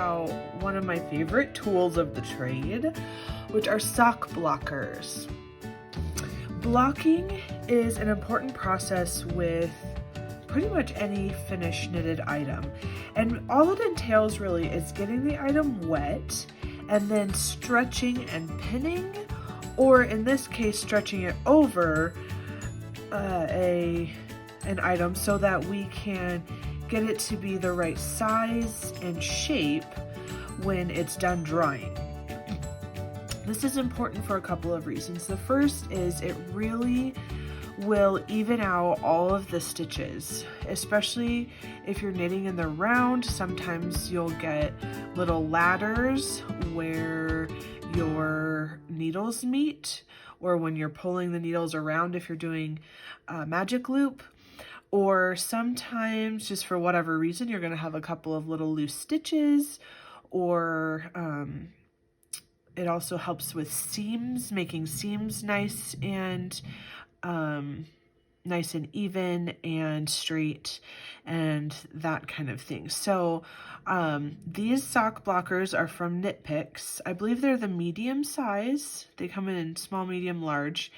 about one of my favorite tools of the trade, which are sock blockers. Blocking is an important process with pretty much any finished knitted item. And all it entails really is getting the item wet and then stretching and pinning, or in this case, stretching it over an item so that we can get it to be the right size and shape when it's done drying. This is important for a couple of reasons. The first is it really will even out all of the stitches, especially if you're knitting in the round. Sometimes you'll get little ladders where your needles meet, or when you're pulling the needles around if you're doing a magic loop, or sometimes just for whatever reason you're going to have a couple of little loose stitches, or it also helps with seams, making seams nice and even and straight and that kind of thing. So these sock blockers are from Knit Picks. I believe they're the medium size. They come in small, medium, large,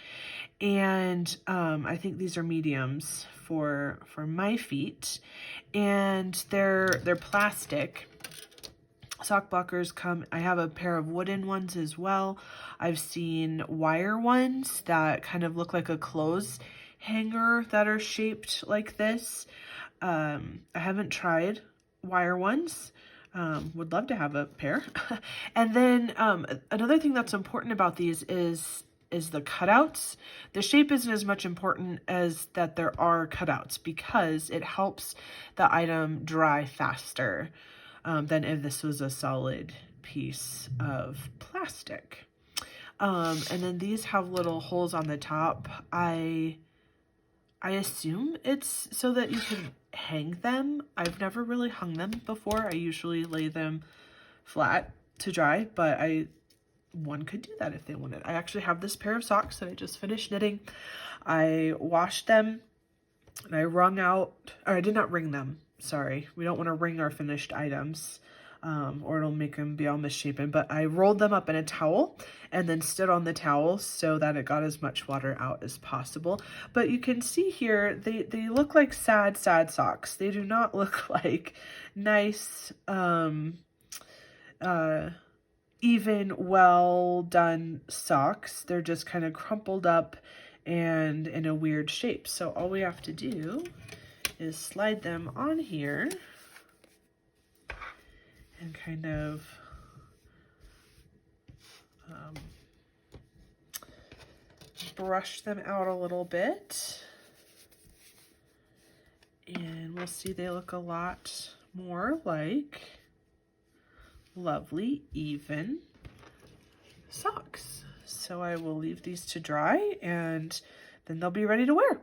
and I think these are mediums for my feet, and they're plastic. Sock blockers come, I have a pair of wooden ones as well. I've seen wire ones that kind of look like a clothes hanger that are shaped like this. I haven't tried wire ones. Would love to have a pair. And then another thing that's important about these is the cutouts. The shape isn't as much important as that there are cutouts, because it helps the item dry faster than if this was a solid piece of plastic. And then these have little holes on the top. I assume it's so that you can hang them. I've never really hung them before. I usually lay them flat to dry, but one could do that if they wanted. I actually have this pair of socks that I just finished knitting. I washed them and I wrung out, or I did not wring them. Sorry, we don't want to wring our finished items, or it'll make them be all misshapen. But I rolled them up in a towel and then stood on the towel so that it got as much water out as possible. But you can see here, they look like sad socks. They do not look like nice, even, well done socks. They're just kind of crumpled up and in a weird shape. So all we have to do is slide them on here and kind of brush them out a little bit, and we'll see they look a lot more like lovely, even socks. So I will leave these to dry and then they'll be ready to wear.